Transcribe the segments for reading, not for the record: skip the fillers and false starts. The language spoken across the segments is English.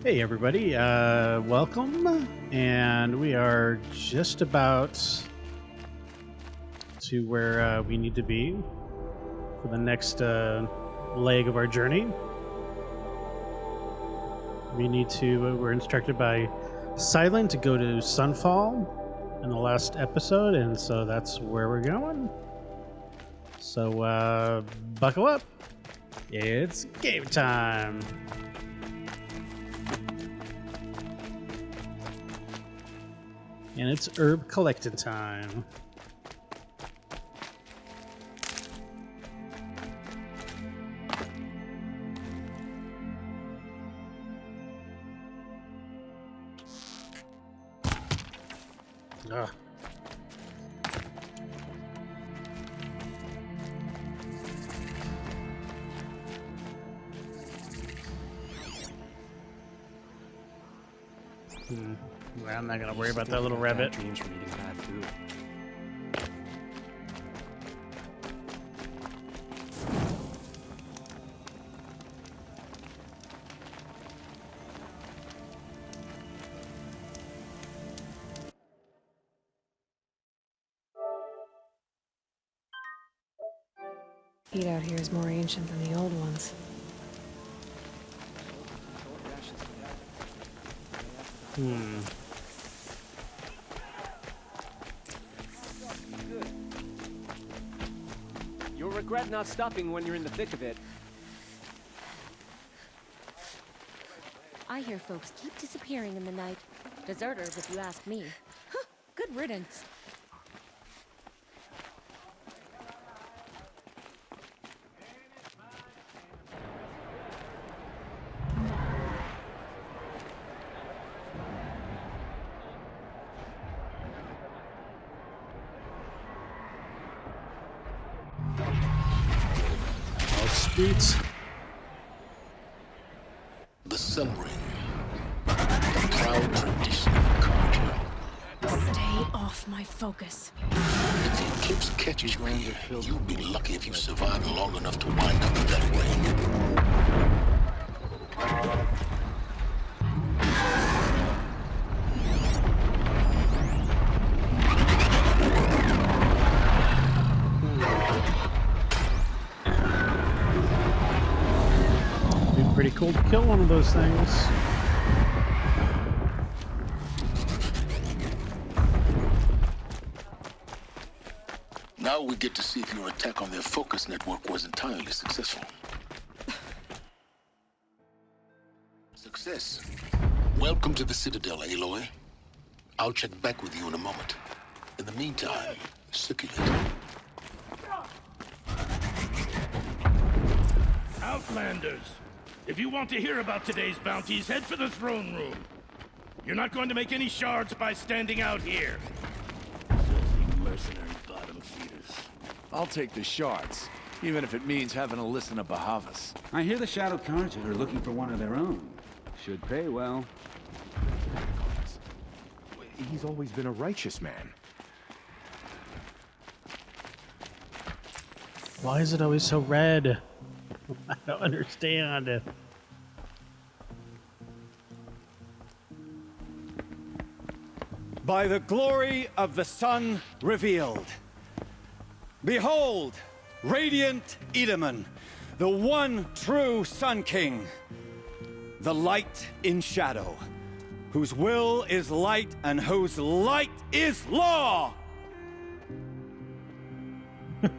Hey everybody, welcome, and we are just about to where we need to be for the next leg of our journey. We're instructed by Silent to go to Sunfall in the last episode, and so that's where we're going. So buckle up, it's game time. And it's herb collecting time. Ugh. Well, I'm not gonna worry about that little rabbit. Dreams from eating bad food. Heat out here is more ancient than the old ones. You'll regret not stopping when you're in the thick of it. I hear folks keep disappearing in the night. Deserters, if you ask me. Huh, good riddance. Streets. The Sun Ring. The proud tradition of Carja. Stay off my focus. If the eclipse catches me, you'll be lucky if you survive long enough to wind up in that ring. Pretty cool to kill one of those things. Now we get to see if your attack on their focus network was entirely successful. Success. Welcome to the Citadel, Aloy. I'll check back with you in a moment. In the meantime, circulate. Outlanders! If you want to hear about today's bounties, head for the throne room. You're not going to make any shards by standing out here. Filthy mercenary bottom feeders. I'll take the shards, even if it means having to listen to Bahavas. I hear the Shadow Carja are looking for one of their own. Should pay well. He's always been a righteous man. Why is it always so red? I don't understand. By the glory of the sun revealed. Behold, radiant Edaman, the one true Sun King. The light in shadow, whose will is light and whose light is law.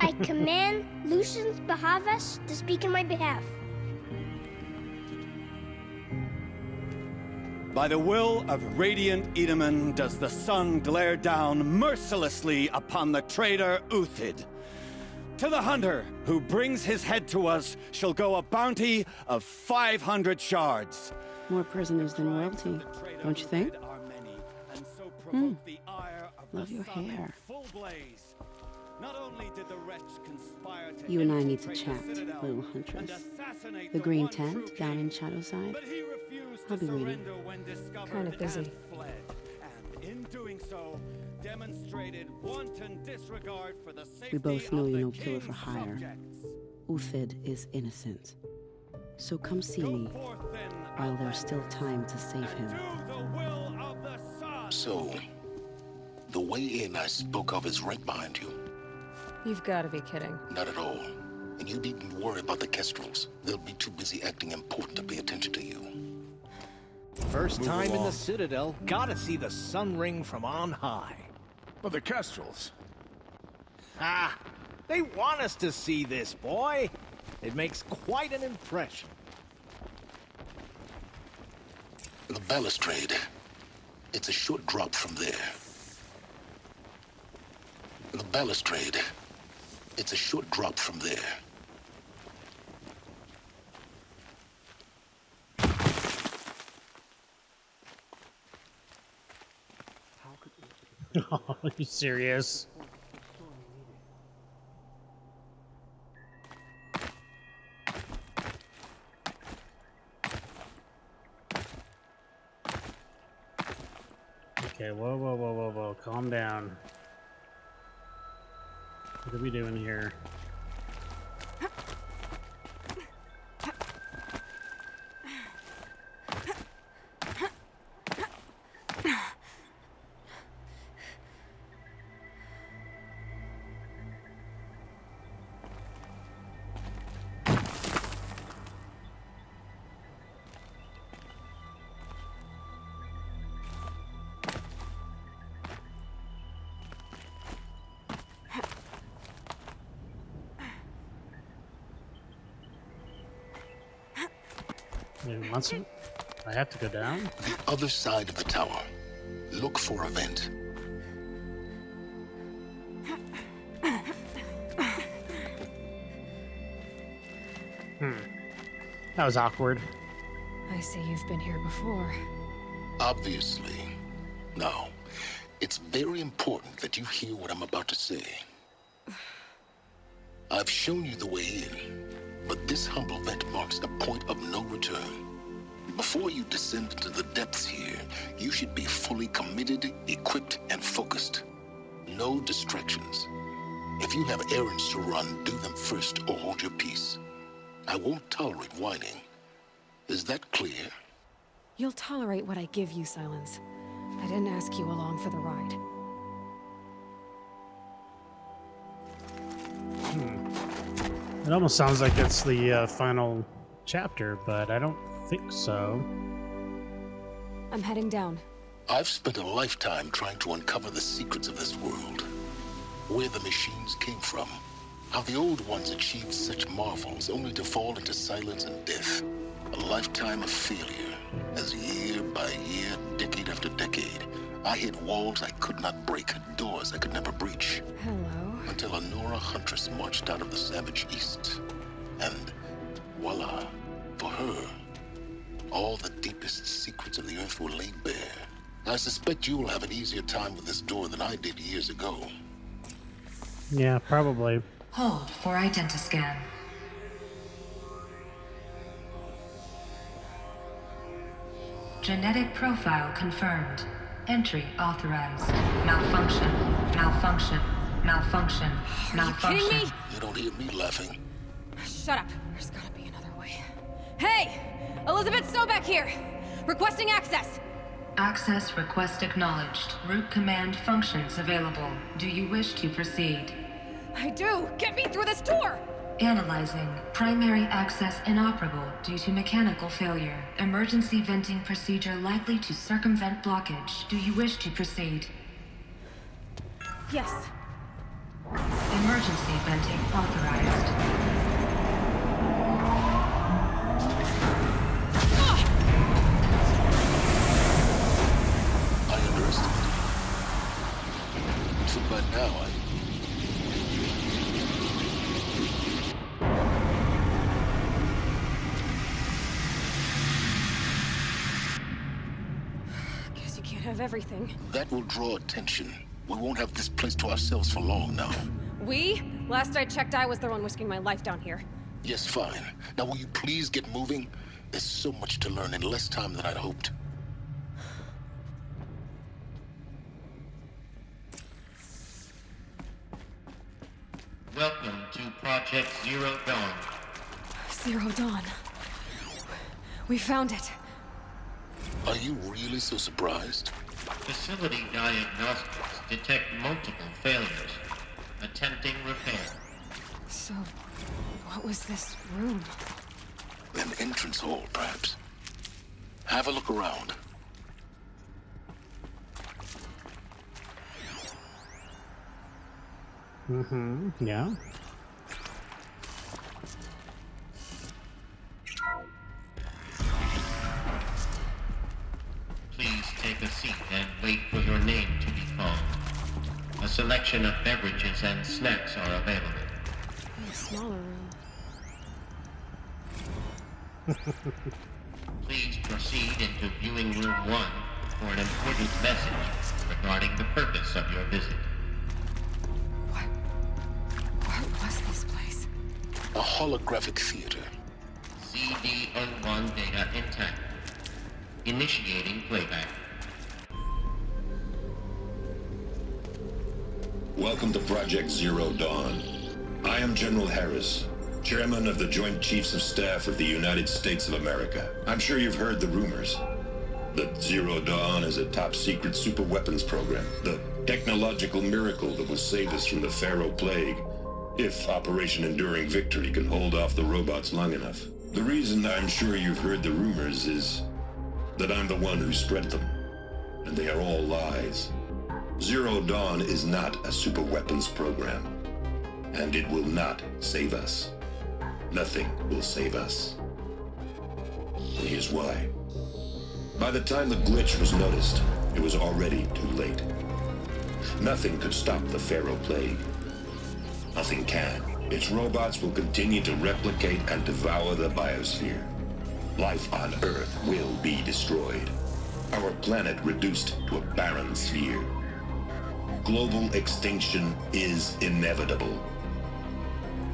I command Lucius Bahavas to speak in my behalf. By the will of radiant Edaman does the sun glare down mercilessly upon the traitor Uthid. To the hunter who brings his head to us shall go a bounty of 500 shards. More prisoners than royalty, don't you think? Love your hair. Not only did the wretch conspire to You and I need to chat, little huntress. The green tent down in Shadowside. I'll be waiting. Kind of busy. And in doing so, demonstrated wanton disregard for the safety We both know of you're the no killer king's for hire. subjects. Uthid is innocent. So come see me while there's still time to save him. So, the way in I spoke of is right behind you. You've got to be kidding. Not at all. And you needn't worry about the Kestrels. They'll be too busy acting important to pay attention to you. First time in the Citadel, gotta see the sun ring from on high. But the Kestrels. Ah, they want us to see this, boy. It makes quite an impression. The balustrade. It's a short drop from there. The balustrade. It's a short drop from there. Oh, are you serious? Okay, whoa, calm down. What are we doing here? Once I have to go down? The other side of the tower. Look for a vent. That was awkward. I see you've been here before. Obviously. Now, it's very important that you hear what I'm about to say. I've shown you the way in, but this humble vent marks a point of no return. Before you descend into the depths here, you should be fully committed, equipped, and focused. No distractions. If you have errands to run, do them first or hold your peace. I won't tolerate whining. Is that clear? You'll tolerate what I give you, Silence. I didn't ask you along for the ride. It almost sounds like it's the final chapter, but I don't think so. I'm heading down. I've spent a lifetime trying to uncover the secrets of this world. Where the machines came from. How the old ones achieved such marvels only to fall into silence and death. A lifetime of failure, as year by year, decade after decade, I hit walls I could not break, doors I could never breach. Hello. Until a Nora huntress marched out of the savage east. And voila, for her, all the deepest secrets of the earth were laid bare. I suspect you'll have an easier time with this door than I did years ago. Yeah, probably. Hold for identiscan. Genetic profile confirmed. Entry authorized. Malfunction. Malfunction. Malfunction. Malfunction. Are you kidding me? You don't hear me laughing. Shut up. There's gotta be another way. Hey! Elizabeth Sobeck here! Requesting access! Access request acknowledged. Root command functions available. Do you wish to proceed? I do! Get me through this door! Analyzing. Primary access inoperable due to mechanical failure. Emergency venting procedure likely to circumvent blockage. Do you wish to proceed? Yes. Emergency venting authorized. I underestimated. So by now Guess you can't have everything. that will draw attention. We won't have this place to ourselves for long now. We? Last I checked, I was the one risking my life down here. Yes, fine. Now will you please get moving? There's so much to learn in less time than I'd hoped. Welcome to Project Zero Dawn. Zero Dawn. We found it. Are you really so surprised? Facility diagnostics detect multiple failures. Attempting repair. So, what was this room? An entrance hall, perhaps. Have a look around. Yeah. Please take a seat and wait for your name to be called. A selection of beverages and snacks are available. A smaller room. Please proceed into viewing room 1 for an important message regarding the purpose of your visit. What was this place? A holographic theater. CD01 data intact. Initiating playback. Welcome to Project Zero Dawn. I am General Harris, Chairman of the Joint Chiefs of Staff of the United States of America. I'm sure you've heard the rumors that Zero Dawn is a top-secret superweapons program, the technological miracle that will save us from the Pharaoh Plague, if Operation Enduring Victory can hold off the robots long enough. The reason I'm sure you've heard the rumors is that I'm the one who spread them, and they are all lies. Zero Dawn is not a superweapons program, and it will not save us. Nothing will save us. And here's why. By the time the glitch was noticed, it was already too late. Nothing could stop the Pharaoh Plague. Nothing can. Its robots will continue to replicate and devour the biosphere. Life on Earth will be destroyed. Our planet reduced to a barren sphere. Global extinction is inevitable.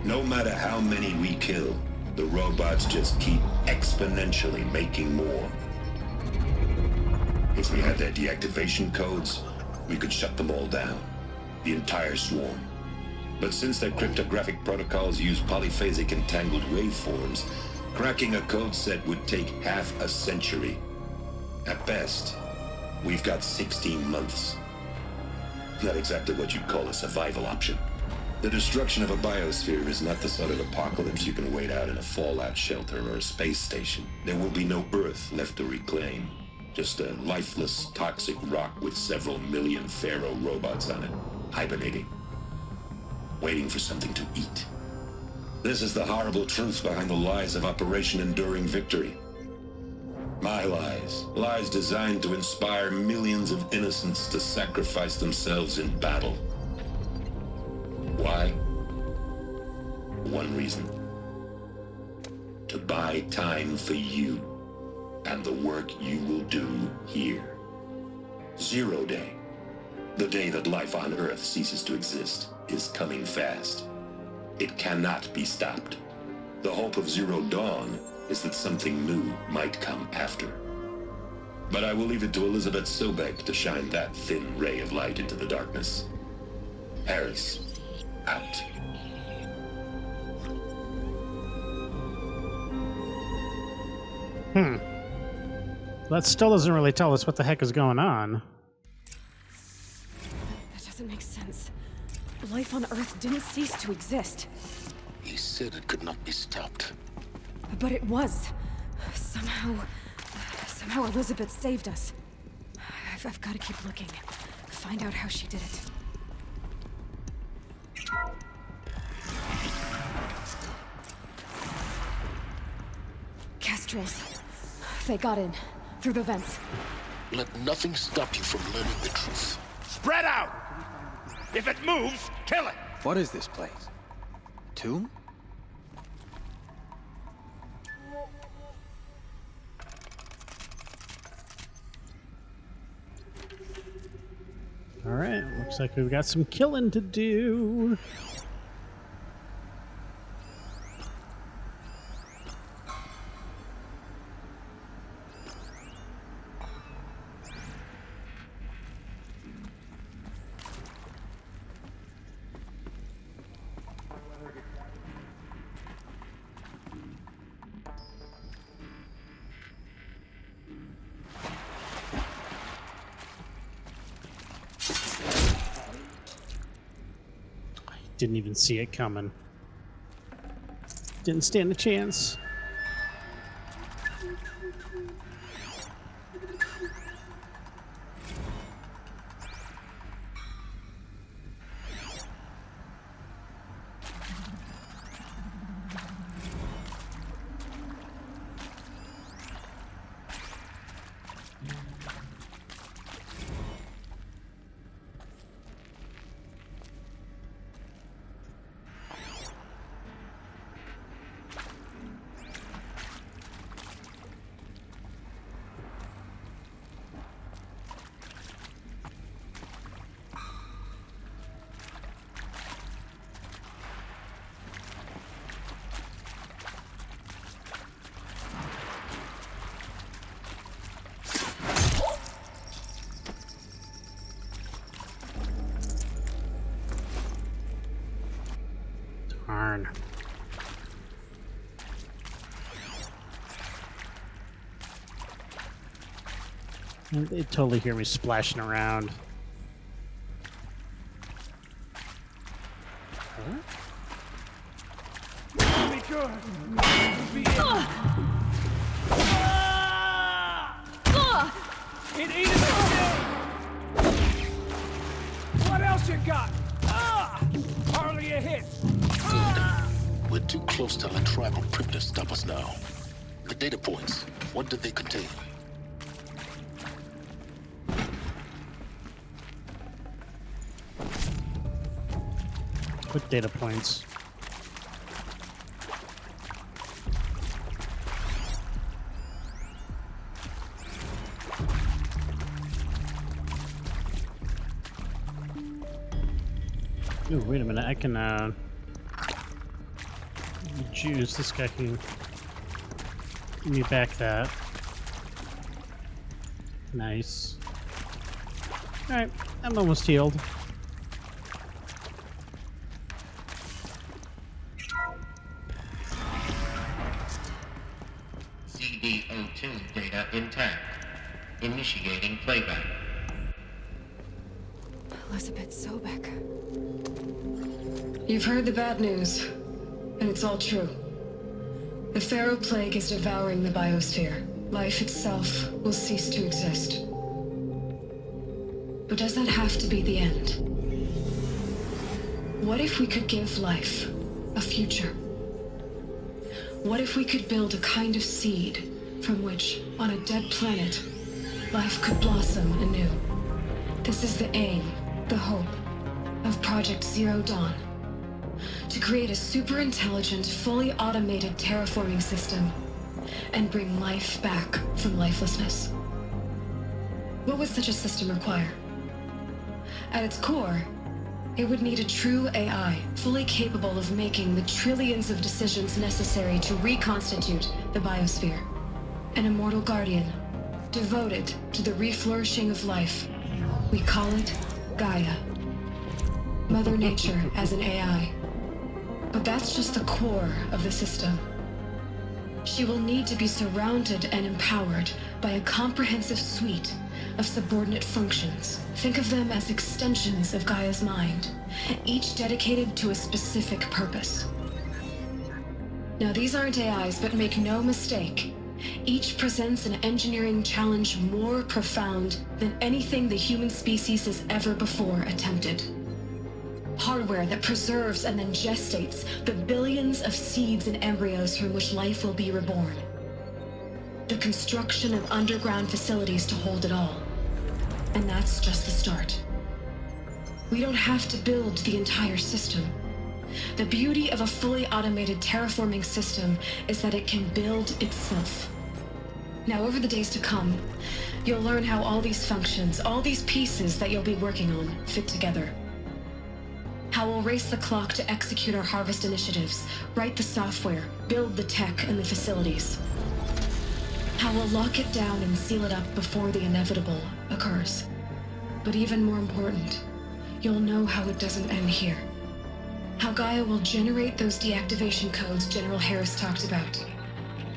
No matter how many we kill, the robots just keep exponentially making more. If we had their deactivation codes, we could shut them all down. The entire swarm. But since their cryptographic protocols use polyphasic entangled waveforms, cracking a code set would take half a century. At best, we've got 16 months. Not exactly what you'd call a survival option. The destruction of a biosphere is not the sort of apocalypse you can wait out in a fallout shelter or a space station. There will be no Earth left to reclaim. Just a lifeless, toxic rock with several million Pharaoh robots on it, hibernating, waiting for something to eat. This is the horrible truth behind the lies of Operation Enduring Victory. My lies. Lies designed to inspire millions of innocents to sacrifice themselves in battle. Why? One reason. To buy time for you and the work you will do here. Zero Day, the day that life on Earth ceases to exist, is coming fast. It cannot be stopped. The hope of Zero Dawn is that something new might come after. But I will leave it to Elizabeth Sobek to shine that thin ray of light into the darkness. Harris, out. That still doesn't really tell us what the heck is going on. That doesn't make sense. Life on Earth didn't cease to exist. He said it could not be stopped. But it was. Somehow Elizabeth saved us. I've got to keep looking. Find out how she did it. Kestrels. They got in. Through the vents. Let nothing stop you from learning the truth. Spread out! If it moves, kill it! What is this place? Tomb? All right, looks like we've got some killing to do. didn't even see it coming. Didn't stand a chance. Darn. And they totally hear me splashing around. Huh? Be good. Be It ate it again! What else you got? Hardly a hit. We're too close to the tribal crypt to stop us now. The data points, what do they contain? What data points? Ooh, wait a minute, I can, juice, this guy can give me back that. Nice. Alright, I'm almost healed. CD02 data intact. Initiating playback. Elizabeth Sobek. You've heard the bad news, and it's all true. The Pharaoh Plague is devouring the biosphere. Life itself will cease to exist. But does that have to be the end? What if we could give life a future? What if we could build a kind of seed from which, on a dead planet, life could blossom anew? This is the aim, the hope, of Project Zero Dawn. To create a super-intelligent, fully automated terraforming system and bring life back from lifelessness. What would such a system require? At its core, it would need a true AI, fully capable of making the trillions of decisions necessary to reconstitute the biosphere. An immortal guardian, devoted to the reflourishing of life. We call it Gaia. Mother Nature as an AI. But that's just the core of the system. She will need to be surrounded and empowered by a comprehensive suite of subordinate functions. Think of them as extensions of Gaia's mind, each dedicated to a specific purpose. Now, these aren't AIs, but make no mistake, each presents an engineering challenge more profound than anything the human species has ever before attempted. Hardware that preserves and then gestates the billions of seeds and embryos from which life will be reborn. The construction of underground facilities to hold it all. And that's just the start. We don't have to build the entire system. The beauty of a fully automated terraforming system is that it can build itself. Now, over the days to come, you'll learn how all these functions, all these pieces that you'll be working on, fit together. How we'll race the clock to execute our harvest initiatives, write the software, build the tech and the facilities. How we'll lock it down and seal it up before the inevitable occurs. But even more important, you'll know how it doesn't end here. How Gaia will generate those deactivation codes General Harris talked about,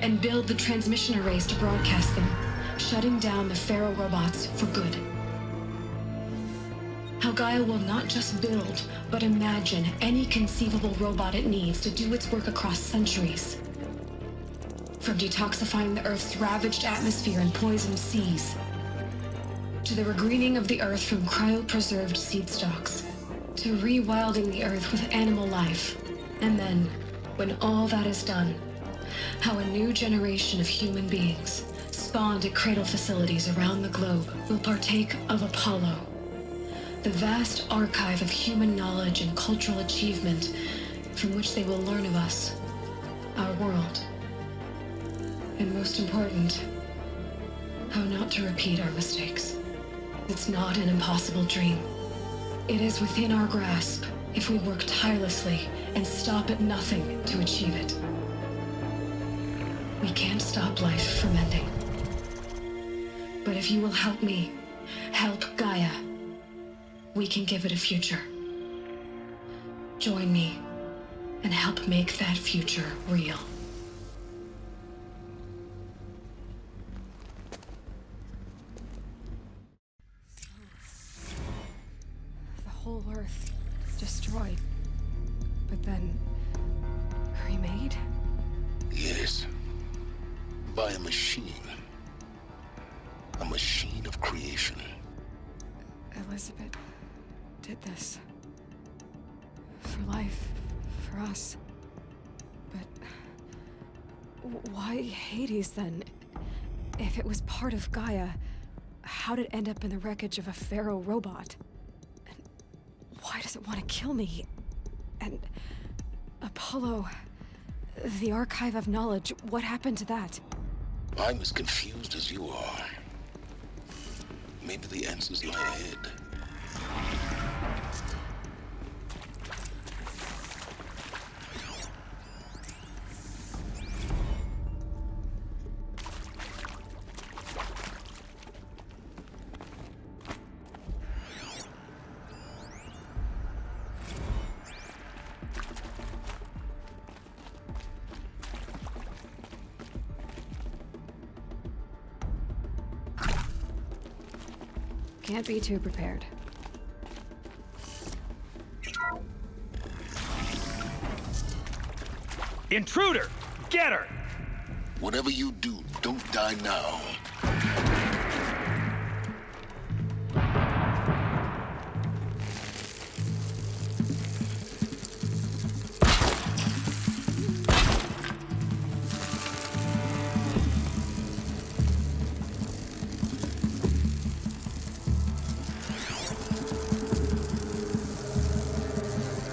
and build the transmission arrays to broadcast them, shutting down the Pharaoh robots for good. How Gaia will not just build, but imagine any conceivable robot it needs to do its work across centuries. From detoxifying the Earth's ravaged atmosphere and poisoned seas, to the regreening of the Earth from cryopreserved seed stalks, to rewilding the Earth with animal life. And then, when all that is done, how a new generation of human beings, spawned at cradle facilities around the globe, will partake of Apollo, the vast archive of human knowledge and cultural achievement from which they will learn of us, our world. And most important, how not to repeat our mistakes. It's not an impossible dream. It is within our grasp if we work tirelessly and stop at nothing to achieve it. We can't stop life from ending. But if you will help me, help Gaia, we can give it a future. Join me and help make that future real. The whole Earth destroyed, but then remade? Yes. By a machine. A machine of creation. Elizabeth did this. For life, for us. But why Hades then? If it was part of Gaia, how did it end up in the wreckage of a pharaoh robot? And why does it want to kill me? And Apollo, the archive of knowledge, what happened to that? I'm as confused as you are. Maybe the answers lie ahead. Can't be too prepared. Intruder! Get her! Whatever you do, don't die now.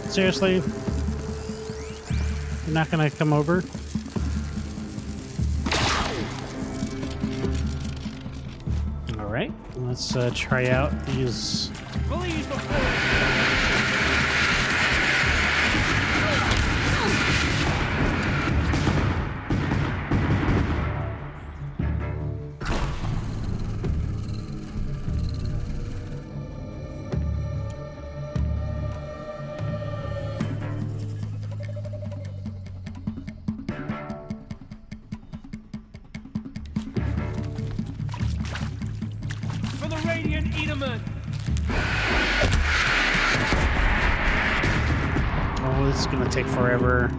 Seriously? You're not gonna come over? Alright, let's try out these. Believe before. Oh, this is gonna take forever.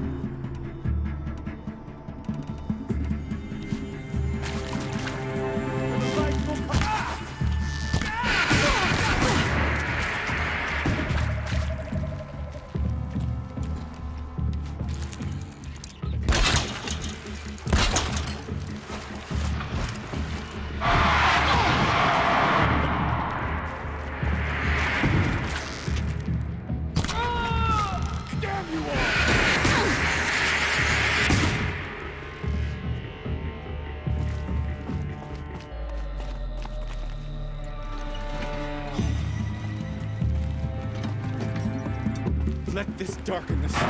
Let this darken the sky.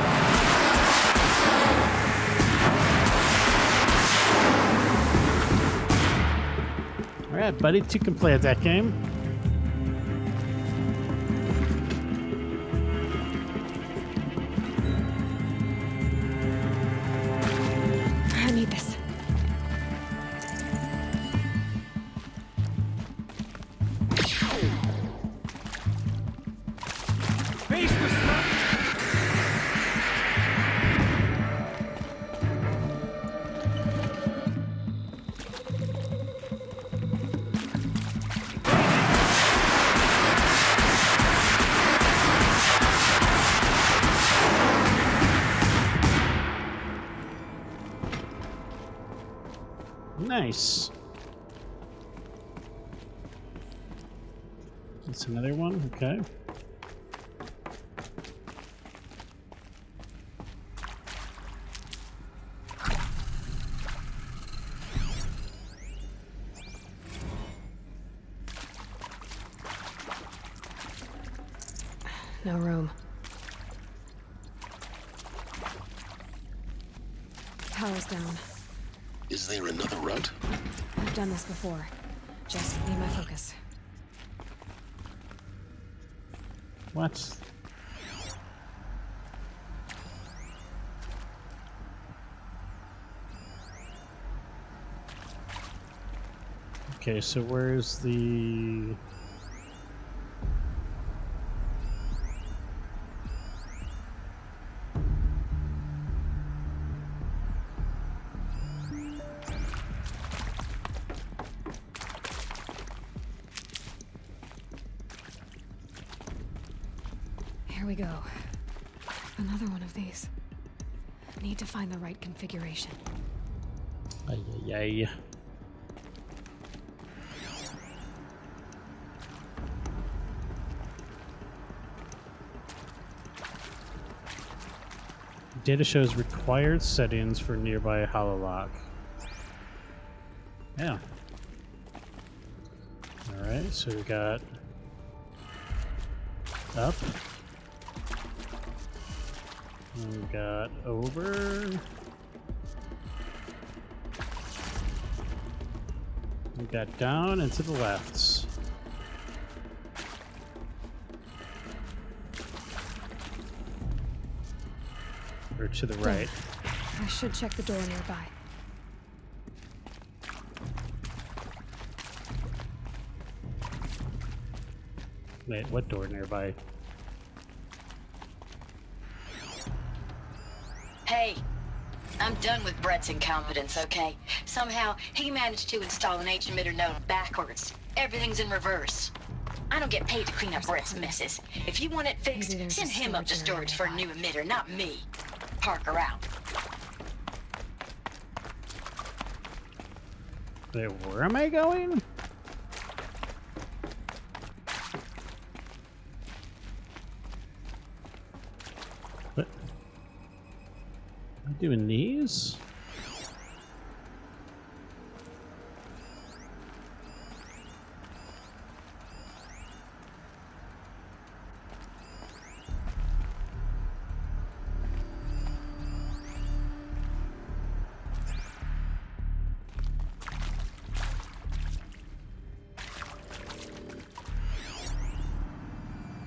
All right, buddy, two can play at that game. I need this. Nice. That's another one. Okay. No room. Power's down. Is there another route? I've done this before. Just need my focus. What? Okay, so where's the... Here we go. Another one of these. Need to find the right configuration. Ay, ay, ay. Data shows required settings for nearby hololock. Yeah. Alright, so we got up. And we got over. We got down and to the left. Or to the right. I should check the door nearby. Wait, what door nearby? Hey, I'm done with Brett's incompetence, okay? Somehow, he managed to install an H-emitter node backwards. Everything's in reverse. I don't get paid to clean up Brett's messes. If you want it fixed, send him up to storage for a new emitter, not me. Parker out. Wait, where am I going? What? Am I doing these?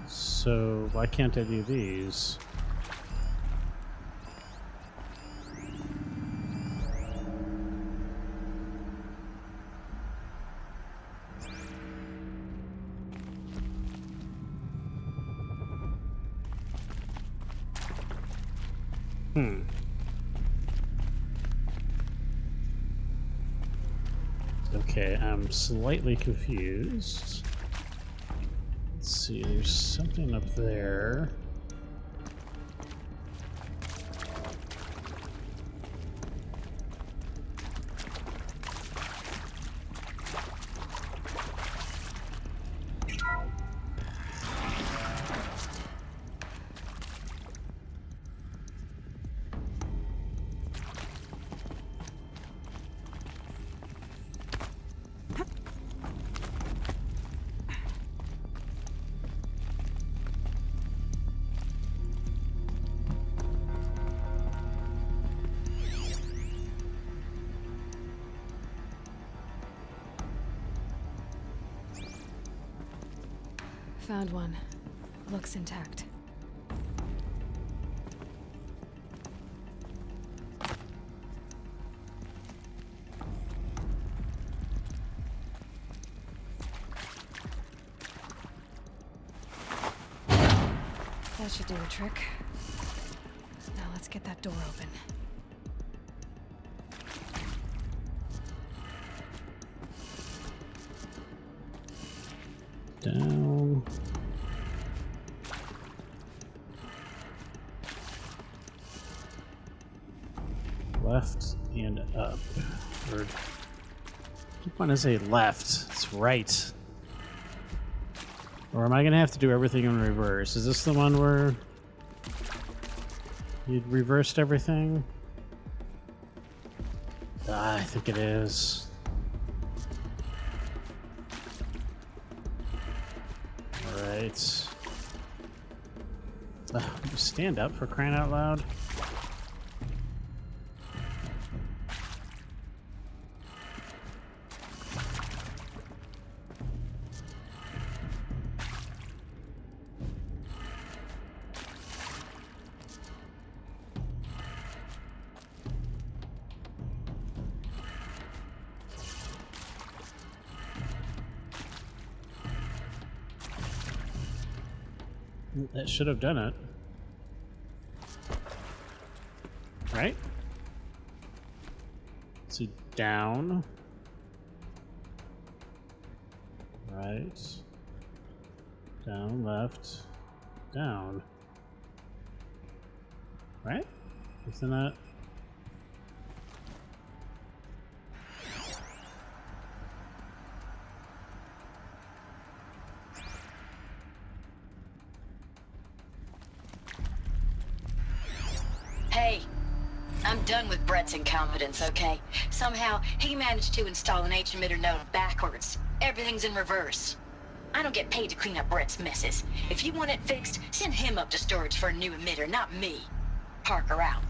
So why can't I do these? Okay, I'm slightly confused. Let's see, there's something up there. Found one. Looks intact. That should do the trick. Now let's get that door open. Down. Left and up. Or Keep wanting to say left. It's right. Or am I gonna have to do everything in reverse? Is this the one where you reversed everything? I think it is. Alright. Stand up, for crying out loud. That should have done it. Right? So down. Right. Down, left. Down. Right? Isn't that? Hey, I'm done with Brett's incompetence, okay? Somehow, he managed to install an H-emitter node backwards. Everything's in reverse. I don't get paid to clean up Brett's messes. If you want it fixed, send him up to storage for a new emitter, not me. Parker out.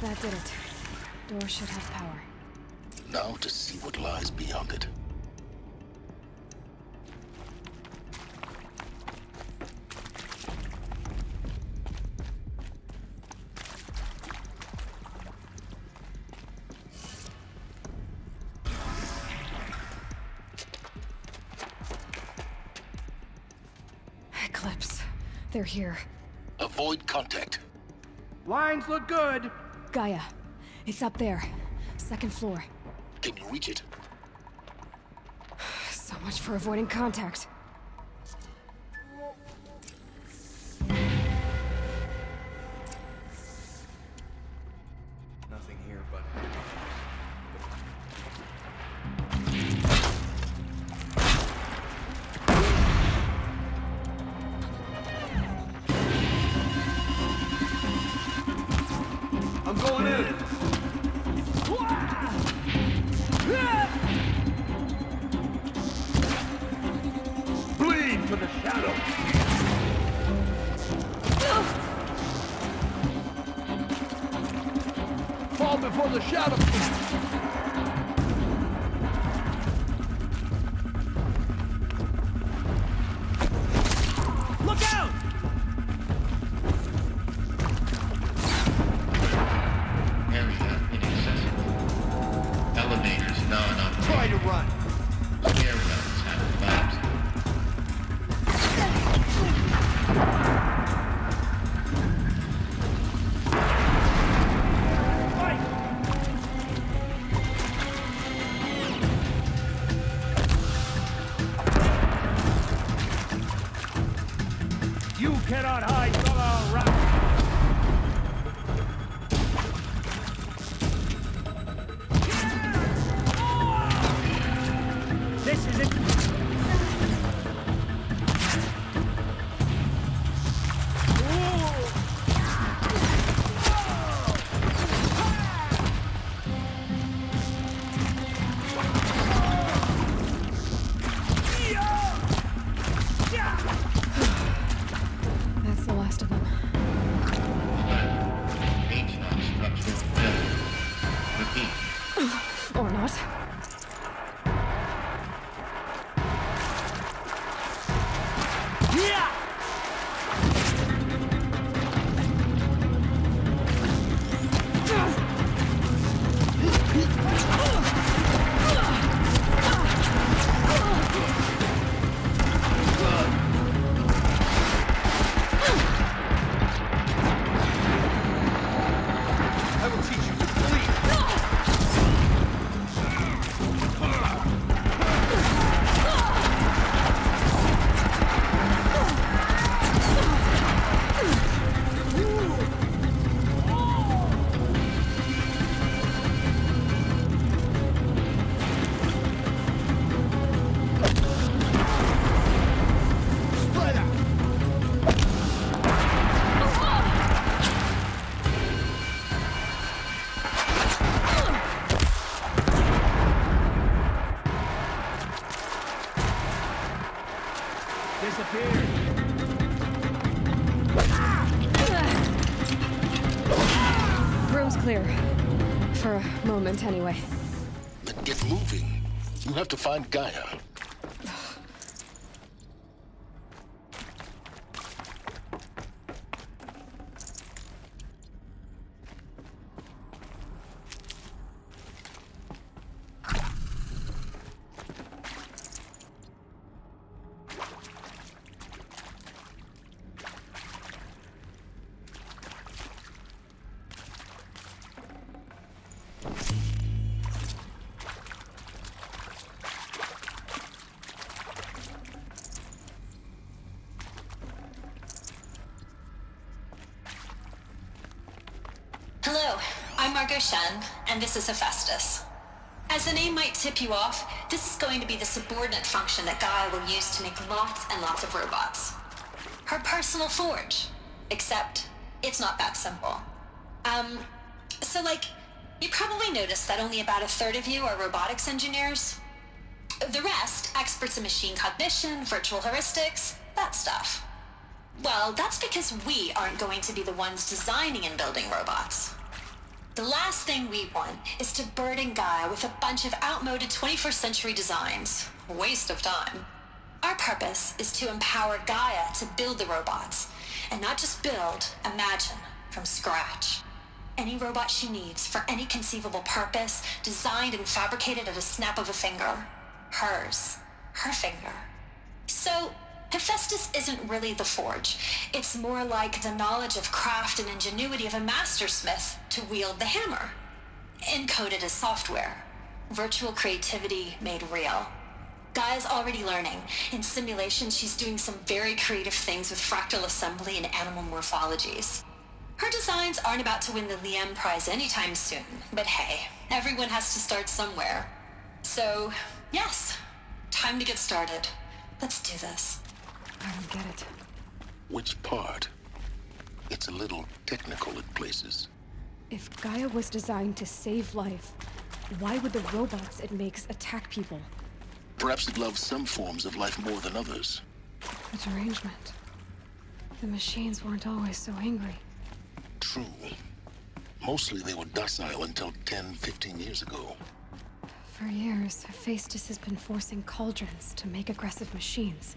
That did it. Door should have power. Now to see what lies beyond it. Eclipse. They're here. Avoid contact. Lines look good. Gaia. It's up there. Second floor. Can you reach it? So much for avoiding contact. Nothing here but... I'm going in. Bleed to the shadow. Fall before the shadow. Look out! Area inaccessible. Elevators non-operational. Try to run. Air guns have collapsed. You cannot hide from our wrath. This is it. That's the last of them. H-lock structural failure. Repeat. Or not. disappeared. Room's clear. For a moment, anyway. Then get moving. You have to find Gaia. Hello, I'm Margot Shen, and this is Hephaestus. As the name might tip you off, this is going to be the subordinate function that Gaia will use to make lots and lots of robots. Her personal forge. Except, it's not that simple. You probably noticed that only about a third of you are robotics engineers. The rest, experts in machine cognition, virtual heuristics, that stuff. Well, that's because we aren't going to be the ones designing and building robots. The last thing we want is to burden Gaia with a bunch of outmoded 21st century designs. Waste of time. Our purpose is to empower Gaia to build the robots, and not just build, imagine, from scratch. Any robot she needs for any conceivable purpose, designed and fabricated at a snap of a finger. Hers. Her finger. So, Hephaestus isn't really the forge. It's more like the knowledge of craft and ingenuity of a mastersmith to wield the hammer. Encoded as software. Virtual creativity made real. Gaia's already learning. In simulation, she's doing some very creative things with fractal assembly and animal morphologies. Her designs aren't about to win the Liam Prize anytime soon, but hey, everyone has to start somewhere. So, yes, time to get started. Let's do this. I don't get it. Which part? It's a little technical in places. If Gaia was designed to save life, why would the robots it makes attack people? Perhaps it loves some forms of life more than others. The derangement. The machines weren't always so angry. True. Mostly they were docile until 10, 15 years ago. For years, Hephaestus has been forcing cauldrons to make aggressive machines.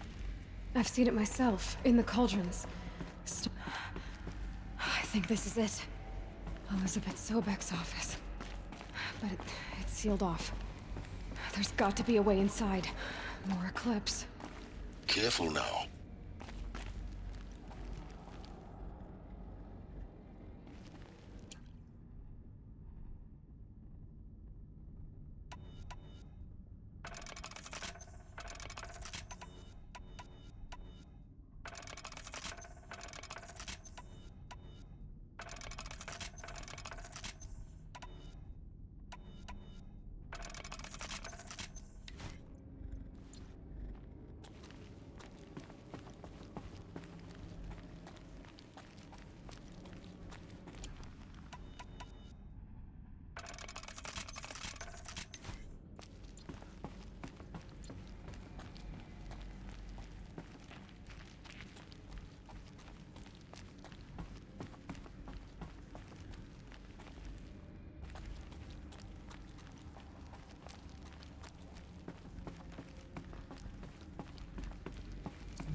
I've seen it myself, in the cauldrons. I think this is it. Elizabeth Sobek's office. But it's sealed off. There's got to be a way inside. More Eclipse. Careful now.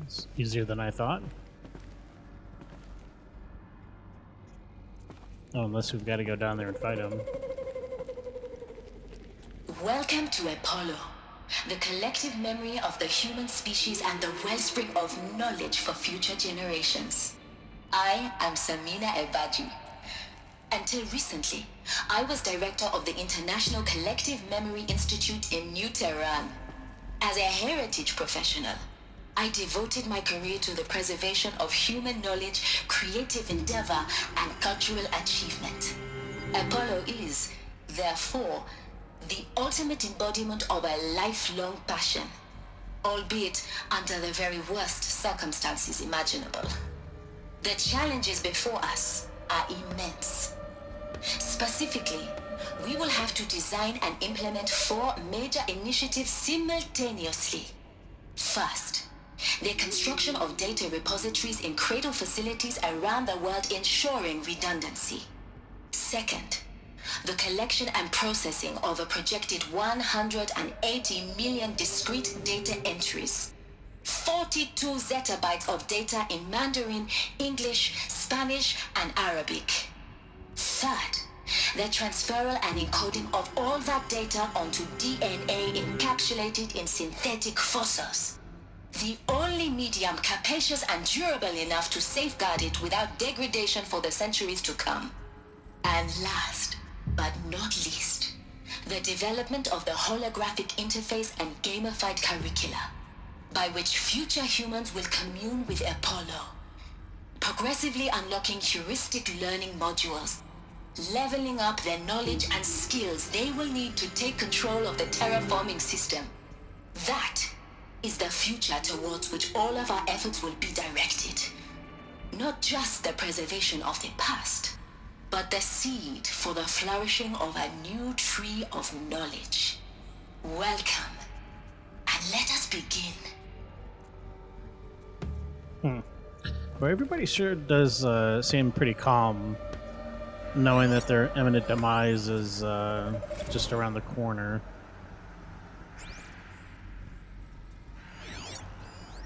It's easier than I thought. Oh, unless we've got to go down there and fight him. Welcome to Apollo, the collective memory of the human species and the wellspring of knowledge for future generations. I am Samina Ebaji. Until recently, I was director of the International Collective Memory Institute in New Tehran. As a heritage professional, I devoted my career to the preservation of human knowledge, creative endeavor, and cultural achievement. Apollo is, therefore, the ultimate embodiment of a lifelong passion, albeit under the very worst circumstances imaginable. The challenges before us are immense. Specifically, we will have to design and implement 4 major initiatives simultaneously. First, the construction of data repositories in cradle facilities around the world ensuring redundancy. Second, the collection and processing of a projected 180 million discrete data entries. 42 zettabytes of data in Mandarin, English, Spanish, and Arabic. Third, the transferal and encoding of all that data onto DNA encapsulated in synthetic fossils. The only medium capacious and durable enough to safeguard it without degradation for the centuries to come. And last, but not least, the development of the holographic interface and gamified curricula, by which future humans will commune with Apollo, progressively unlocking heuristic learning modules, leveling up their knowledge and skills they will need to take control of the terraforming system. That is the future towards which all of our efforts will be directed. Not just the preservation of the past, but the seed for the flourishing of a new tree of knowledge. Welcome, and let us begin. Well, everybody sure does seem pretty calm, knowing that their imminent demise is just around the corner.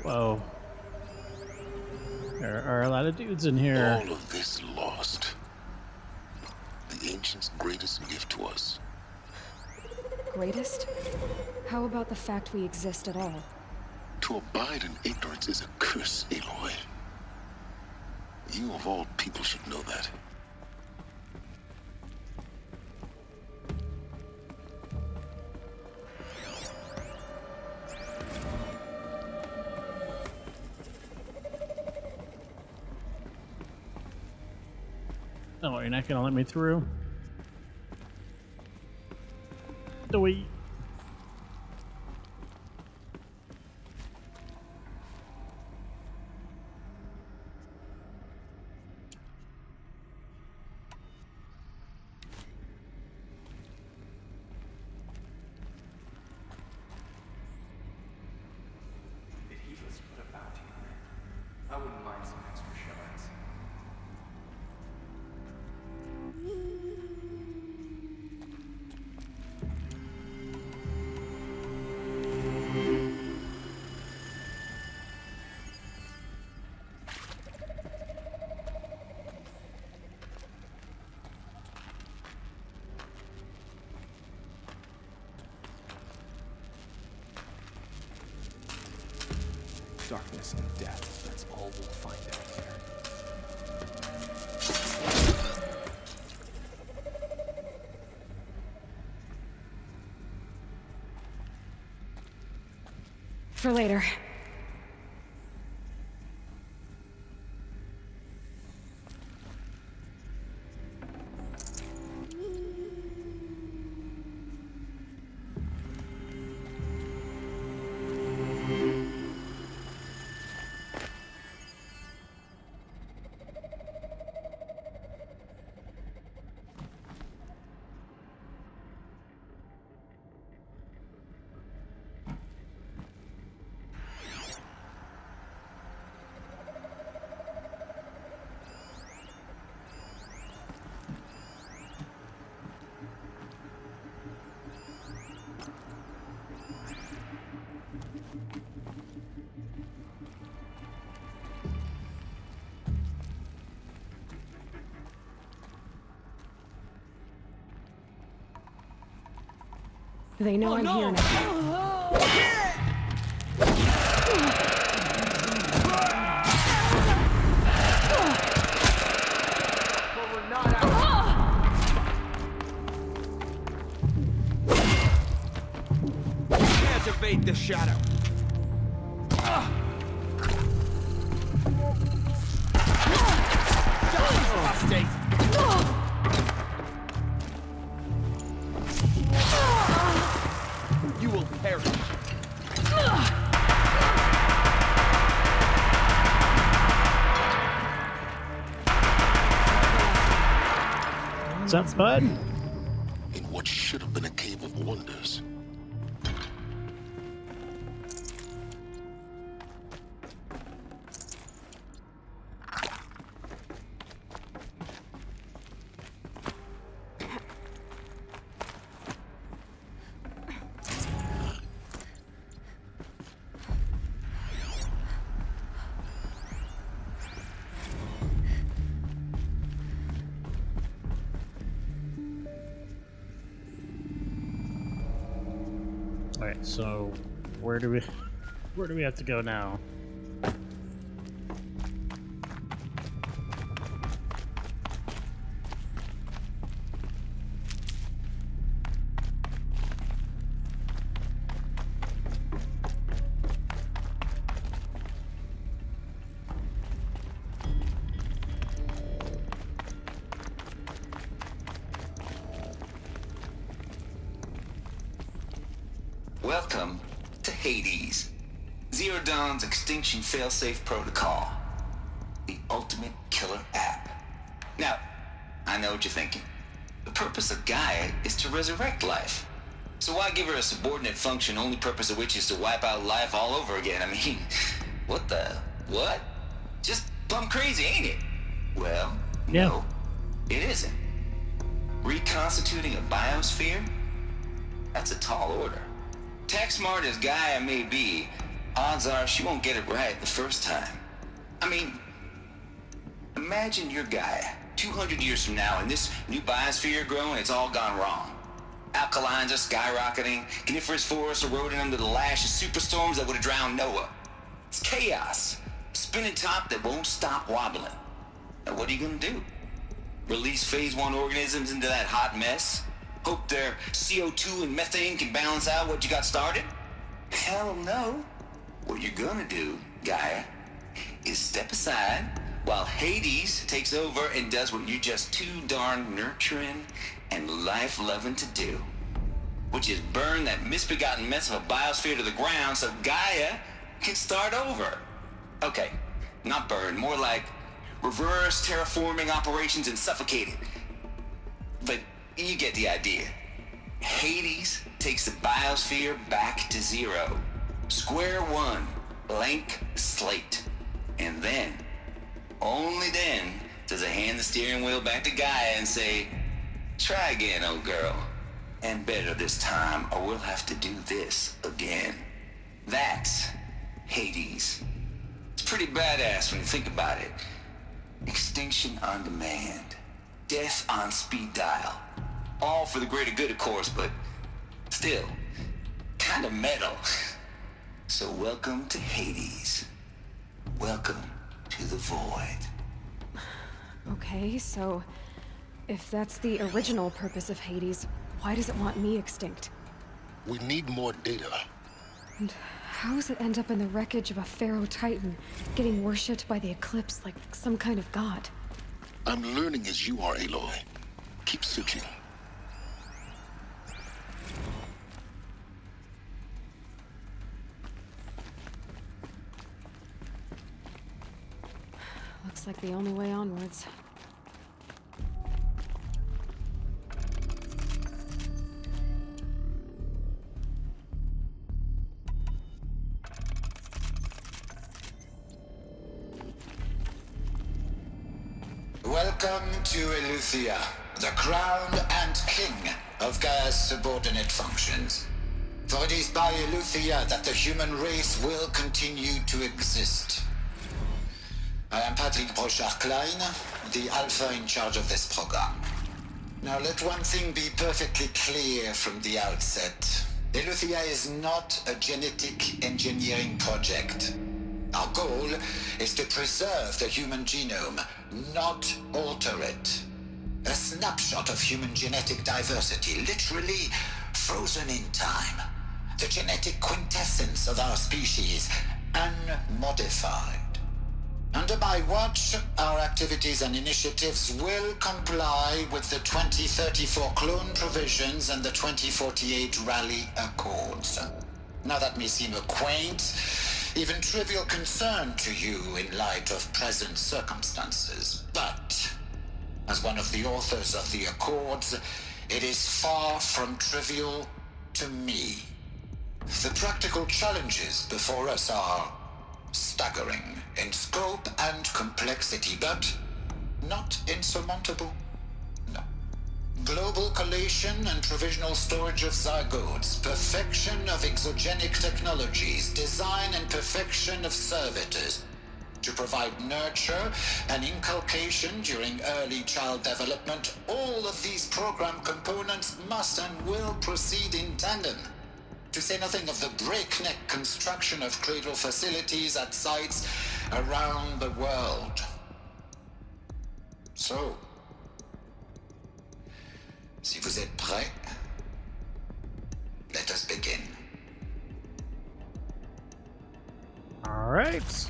Whoa. There are a lot of dudes in here. All of this lost. The ancients' greatest gift to us. Greatest? How about the fact we exist at all? To abide in ignorance is a curse, Aloy. You of all people should know that. Oh, you're not gonna let me through? Do we? If heedless put a bounty on it, I wouldn't mind some extra shards. Darkness and death, that's all we'll find out here. For later. They know I'm here now. Can't evade the shadow. Apostate. You will perish. What's up, bud? In what should have been a cave of wonders. Alright, so where do we have to go now? Welcome to Hades, Zero Dawn's extinction failsafe protocol, the ultimate killer app. Now, I know what you're thinking. The purpose of Gaia is to resurrect life. So why give her a subordinate function, only purpose of which is to wipe out life all over again? I mean, what? Just plumb crazy, ain't it? Well, no, it isn't. Reconstituting a biosphere? That's a tall order. Tech smart as Gaia may be, odds are she won't get it right the first time. I mean, imagine you're Gaia, 200 years from now, and this new biosphere growing, it's all gone wrong. Alkalines are skyrocketing, coniferous forests eroding under the lash of superstorms that would have drowned Noah. It's chaos, spinning top that won't stop wobbling. Now what are you gonna do? Release phase 1 organisms into that hot mess? Hope their CO2 and methane can balance out what you got started? Hell no. What you're gonna do, Gaia, is step aside while Hades takes over and does what you're just too darn nurturing and life-loving to do, which is burn that misbegotten mess of a biosphere to the ground so Gaia can start over. Okay, not burn, more like reverse terraforming operations and suffocate it. But you get the idea. Hades takes the biosphere back to zero. Square one, blank slate. And then, only then, does it hand the steering wheel back to Gaia and say, try again, old girl. And better this time, or we'll have to do this again. That's Hades. It's pretty badass when you think about it. Extinction on demand. Death on speed dial. All for the greater good, of course, but still, kind of metal. So welcome to Hades. Welcome to the void. Okay, so if that's the original purpose of Hades, why does it want me extinct? We need more data. And how does it end up in the wreckage of a Pharaoh Titan, getting worshipped by the Eclipse like some kind of god? I'm learning as you are, Aloy. Keep searching. Looks like the only way onwards. Welcome to Eleuthia, the crown and king of Gaia's subordinate functions. For it is by Eleuthia that the human race will continue to exist. I am Patrick Brochard-Klein, the Alpha in charge of this program. Now let one thing be perfectly clear from the outset. Eleuthia is not a genetic engineering project. Our goal is to preserve the human genome, not alter it. A snapshot of human genetic diversity, literally frozen in time. The genetic quintessence of our species, unmodified. Under my watch, our activities and initiatives will comply with the 2034 clone provisions and the 2048 Rally Accords. Now that may seem a quaint, even trivial concern to you in light of present circumstances, but as one of the authors of the Accords, it is far from trivial to me. The practical challenges before us are staggering in scope and complexity, but not insurmountable. No. Global collation and provisional storage of zygotes, perfection of exogenic technologies, design and perfection of servitors to provide nurture and inculcation during early child development. All of these program components must and will proceed in tandem. To say nothing of the breakneck construction of cradle facilities at sites around the world. So, si vous êtes prêts, let us begin. All right.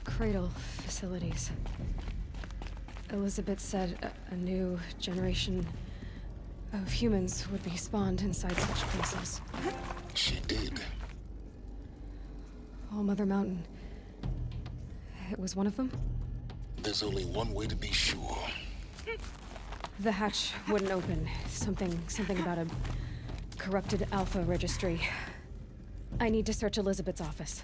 Cradle facilities. Elizabeth said a new generation of humans would be spawned inside such places. She did. All Mother Mountain. It was one of them? There's only one way to be sure. The hatch wouldn't open. Something about a corrupted Alpha registry. I need to search Elizabeth's office.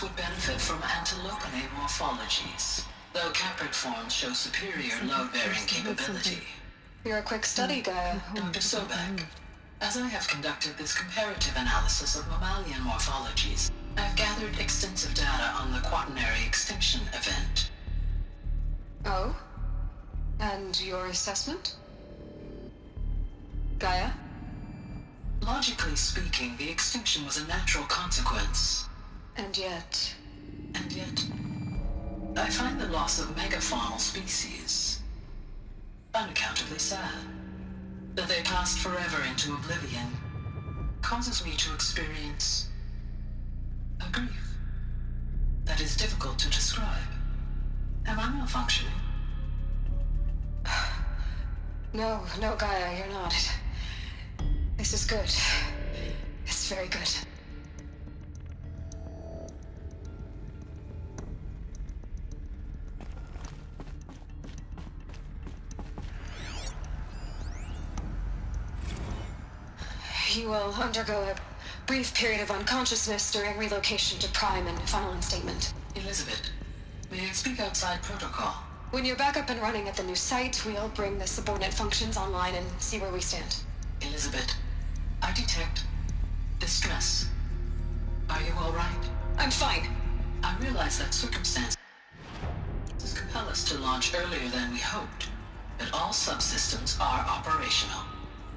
Would benefit from antilopinate morphologies, though caprid forms show superior load-bearing capability. You're a quick study, Gaia. Dr. Sobek, as I have conducted this comparative analysis of mammalian morphologies, I've gathered extensive data on the quaternary extinction event. Oh? And your assessment? Gaia? Logically speaking, the extinction was a natural consequence. And yet, I find the loss of megafaunal species unaccountably sad. That they passed forever into oblivion causes me to experience a grief that is difficult to describe. Am I malfunctioning? No, Gaia, you're not. This is good. It's very good. You will undergo a brief period of unconsciousness during relocation to Prime and final instatement. Elizabeth, may I speak outside protocol? When you're back up and running at the new site, we'll bring the subordinate functions online and see where we stand. Elizabeth, I detect distress. Are you all right? I'm fine. I realize that circumstances compel us to launch earlier than we hoped, but all subsystems are operational.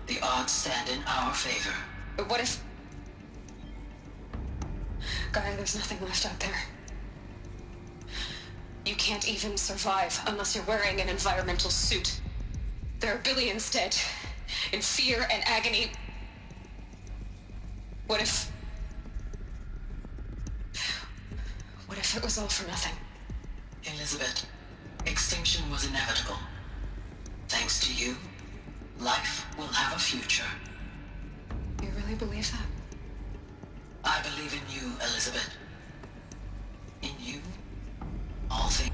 The odds stand in our favor. But what if... Gaia, there's nothing left out there. You can't even survive unless you're wearing an environmental suit. There are billions dead, in fear and agony. What if it was all for nothing? Elizabeth, extinction was inevitable. Thanks to you, life will have a future. You really believe that? I believe in you, Elizabeth. In you, all things.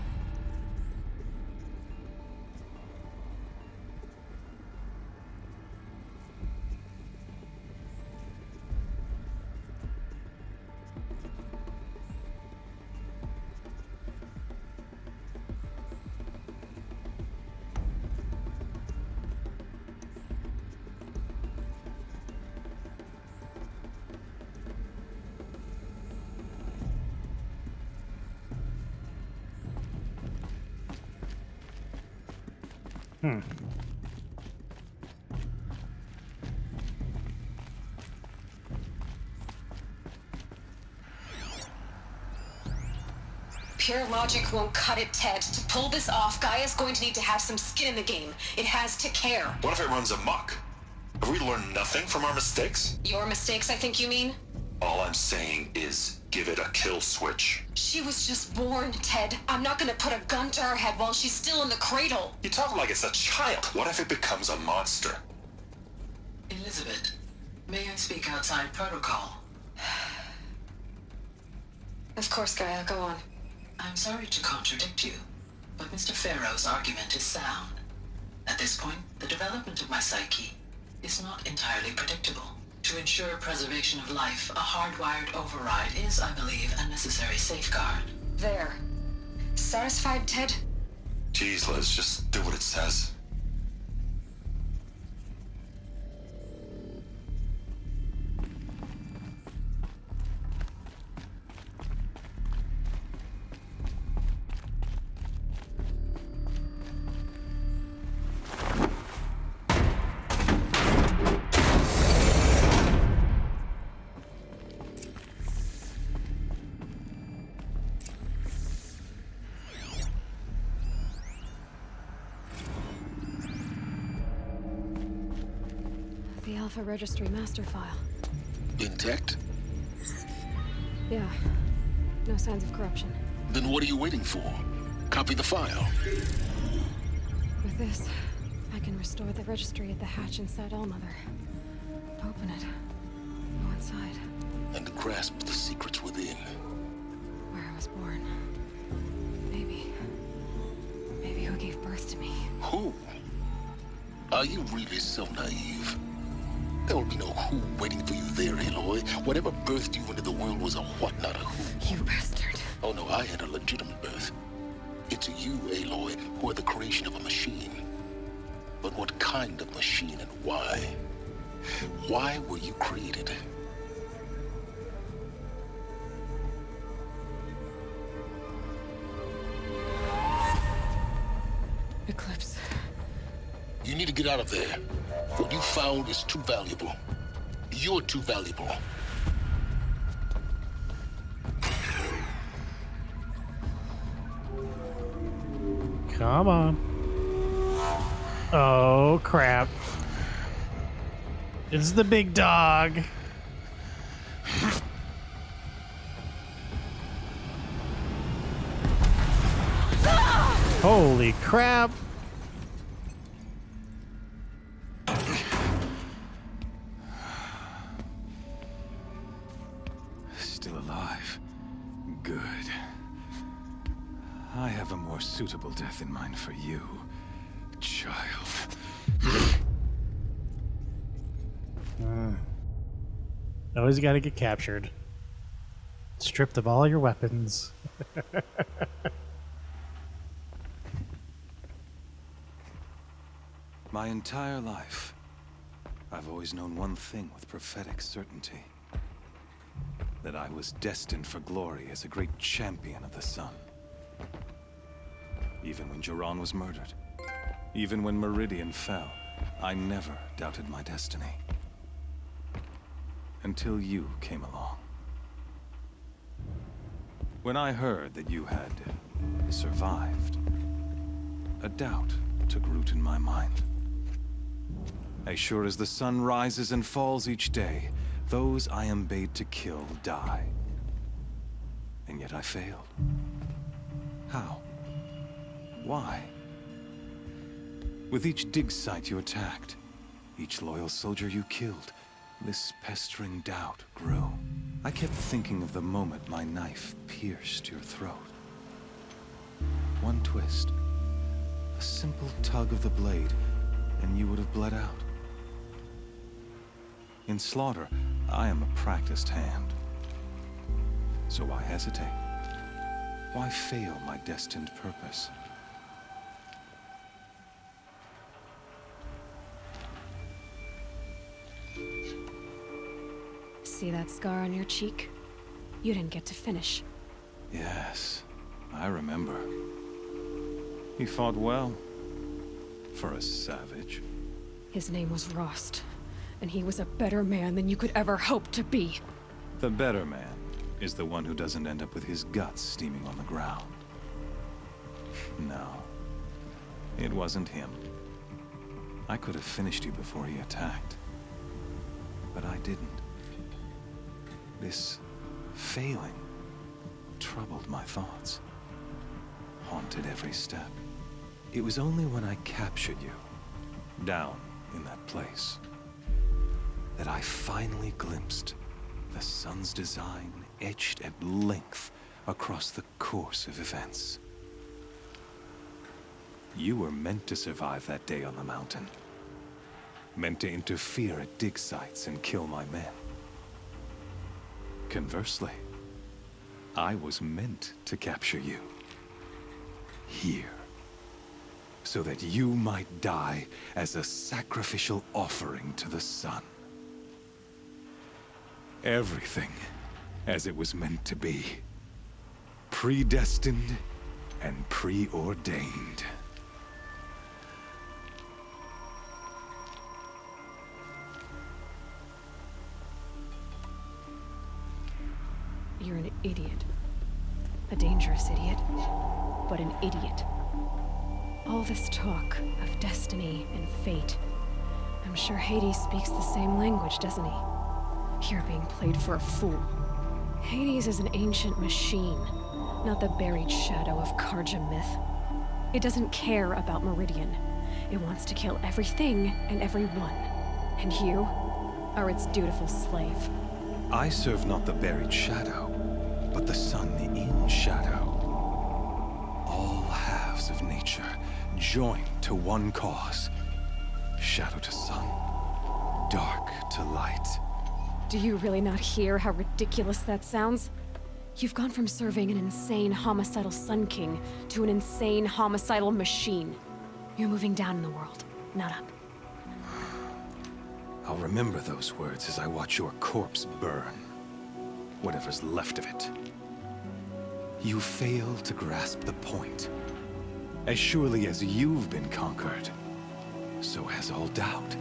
Pure logic won't cut it, Ted. To pull this off, Gaia's going to need to have some skin in the game. It has to care. What if it runs amok? Have we learned nothing from our mistakes? Your mistakes, I think you mean? All I'm saying is, give it a kill switch. She was just born, Ted. I'm not gonna put a gun to her head while she's still in the cradle. You talk like it's a child. What if it becomes a monster? Elizabeth, may I speak outside protocol? Of course, Gaia, go on. I'm sorry to contradict you, but Mr. Farrow's argument is sound. At this point, the development of my psyche is not entirely predictable. To ensure preservation of life, a hardwired override is, I believe, a necessary safeguard. There. Satisfied, Ted? Jeez, Liz, just do what it says. The Alpha Registry master file. Intact? Yeah. No signs of corruption. Then what are you waiting for? Copy the file. With this, I can restore the registry at the hatch inside Allmother. Open it. Go inside. And grasp the secrets within. Where I was born. Maybe who gave birth to me. Who? Are you really so naive? There will be no who waiting for you there, Aloy. Whatever birthed you into the world was a what, not a who. You bastard. Oh no, I had a legitimate birth. It's you, Aloy, who are the creation of a machine. But what kind of machine and why? Why were you created? Eclipse. You need to get out of there. What you found is too valuable. You're too valuable. Come on. Oh, crap. It's the big dog. Holy crap. Still alive. Good. I have a more suitable death in mind for you, child. Always got to get captured. Stripped of all your weapons. My entire life, I've always known one thing with prophetic certainty. That I was destined for glory as a great champion of the sun. Even when Jiran was murdered, even when Meridian fell, I never doubted my destiny. Until you came along. When I heard that you had survived, a doubt took root in my mind. As sure as the sun rises and falls each day, those I am bade to kill die. And yet I failed. How? Why? With each dig site you attacked, each loyal soldier you killed, this pestering doubt grew. I kept thinking of the moment my knife pierced your throat. One twist, a simple tug of the blade, and you would have bled out. In slaughter, I am a practiced hand. So why hesitate? Why fail my destined purpose? See that scar on your cheek? You didn't get to finish. Yes, I remember. He fought well. For a savage. His name was Rost, and he was a better man than you could ever hope to be. The better man is the one who doesn't end up with his guts steaming on the ground. No, it wasn't him. I could have finished you before he attacked. But I didn't. This failing troubled my thoughts, haunted every step. It was only when I captured you, down in that place, that I finally glimpsed the sun's design etched at length across the course of events. You were meant to survive that day on the mountain. Meant to interfere at dig sites and kill my men. Conversely, I was meant to capture you. Here. So that you might die as a sacrificial offering to the sun. Everything as it was meant to be. Predestined and preordained. You're an idiot. A dangerous idiot, but an idiot. All this talk of destiny and fate. I'm sure Hades speaks the same language, doesn't he? You're being played for a fool. Hades is an ancient machine, not the buried shadow of Karja myth. It doesn't care about Meridian. It wants to kill everything and everyone. And you are its dutiful slave. I serve not the buried shadow, but the sun in shadow. All halves of nature joined to one cause. Shadow to sun, dark to light. Do you really not hear how ridiculous that sounds? You've gone from serving an insane homicidal Sun King to an insane homicidal machine. You're moving down in the world, not up. I'll remember those words as I watch your corpse burn. Whatever's left of it. You fail to grasp the point. As surely as you've been conquered, so has all doubt.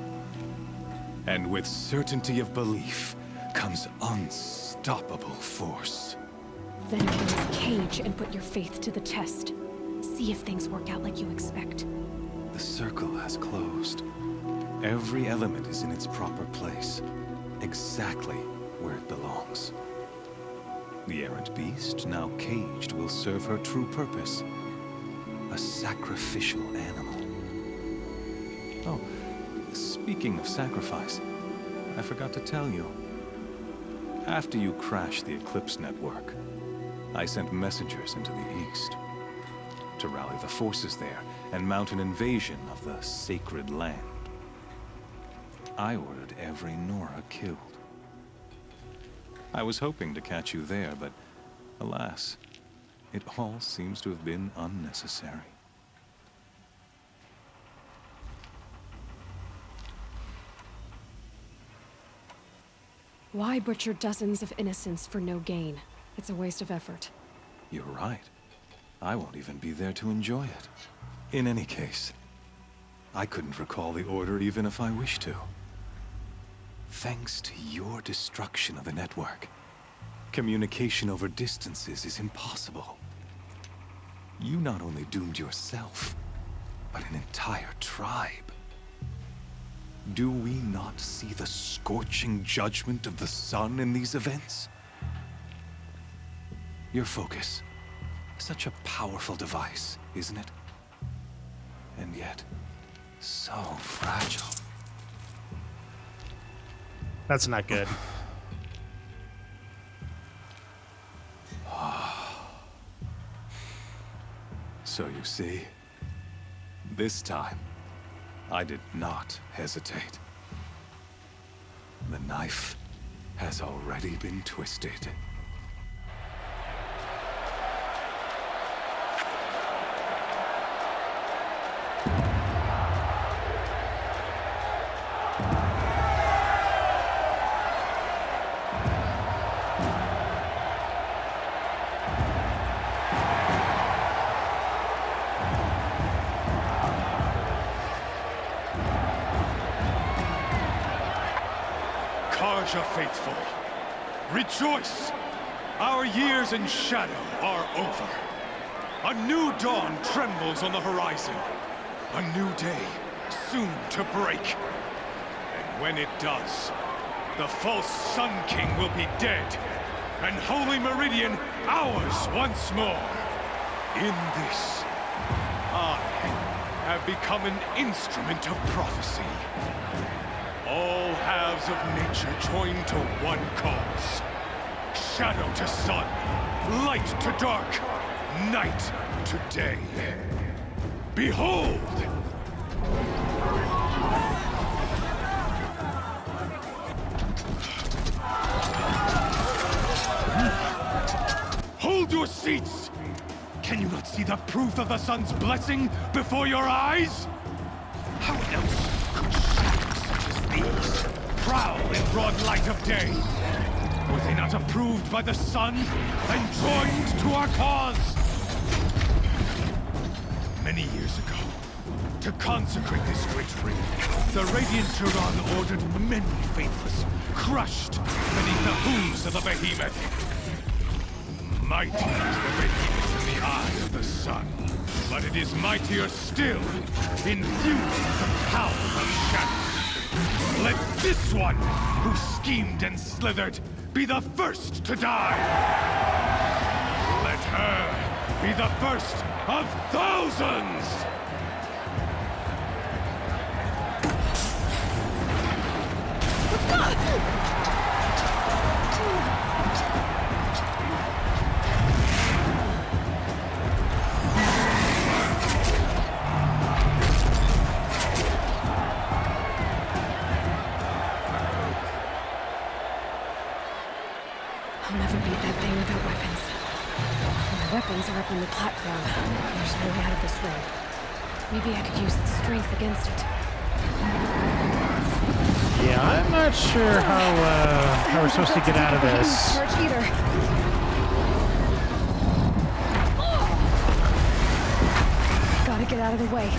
And with certainty of belief comes unstoppable force. Then open this cage and put your faith to the test. See if things work out like you expect. The circle has closed. Every element is in its proper place, exactly where it belongs. The errant beast, now caged, will serve her true purpose. A sacrificial animal. Oh, speaking of sacrifice, I forgot to tell you. After you crashed the Eclipse network, I sent messengers into the east to rally the forces there and mount an invasion of the sacred land. I ordered every Nora killed. I was hoping to catch you there, but alas, it all seems to have been unnecessary. Why butcher dozens of innocents for no gain? It's a waste of effort. You're right. I won't even be there to enjoy it. In any case, I couldn't recall the order even if I wished to. Thanks to your destruction of the network, communication over distances is impossible. You not only doomed yourself, but an entire tribe. Do we not see the scorching judgment of the sun in these events? Your focus, such a powerful device, isn't it? And yet, so fragile. That's not good. So you see, this time, I did not hesitate. The knife has already been twisted. Karja faithful, rejoice! Our years in shadow are over. A new dawn trembles on the horizon. A new day soon to break. And when it does, the false Sun King will be dead, and Holy Meridian ours once more. In this, I have become an instrument of prophecy. All halves of nature join to one cause. Shadow to sun, light to dark, night to day. Behold! Hold your seats! Can you not see the proof of the sun's blessing before your eyes? How else could shadows such as these prowl in broad light of day? Were they not approved by the sun and joined to our cause? Many years ago, to consecrate this great ring, the Radiant Turan ordered many faithless, crushed beneath the hooves of the behemoth. Mighty is the behemoth in the eye of the sun, but it is mightier still, infused with the power of shadow. Let this one, who schemed and slithered, be the first to die! Let her be the first of thousands! I'll never beat that thing without weapons. My weapons are up on the platform. There's no way out of this ring. Maybe I could use its strength against it. Yeah, I'm not sure how we're supposed to get out of this. Charge either. Gotta get out of the way.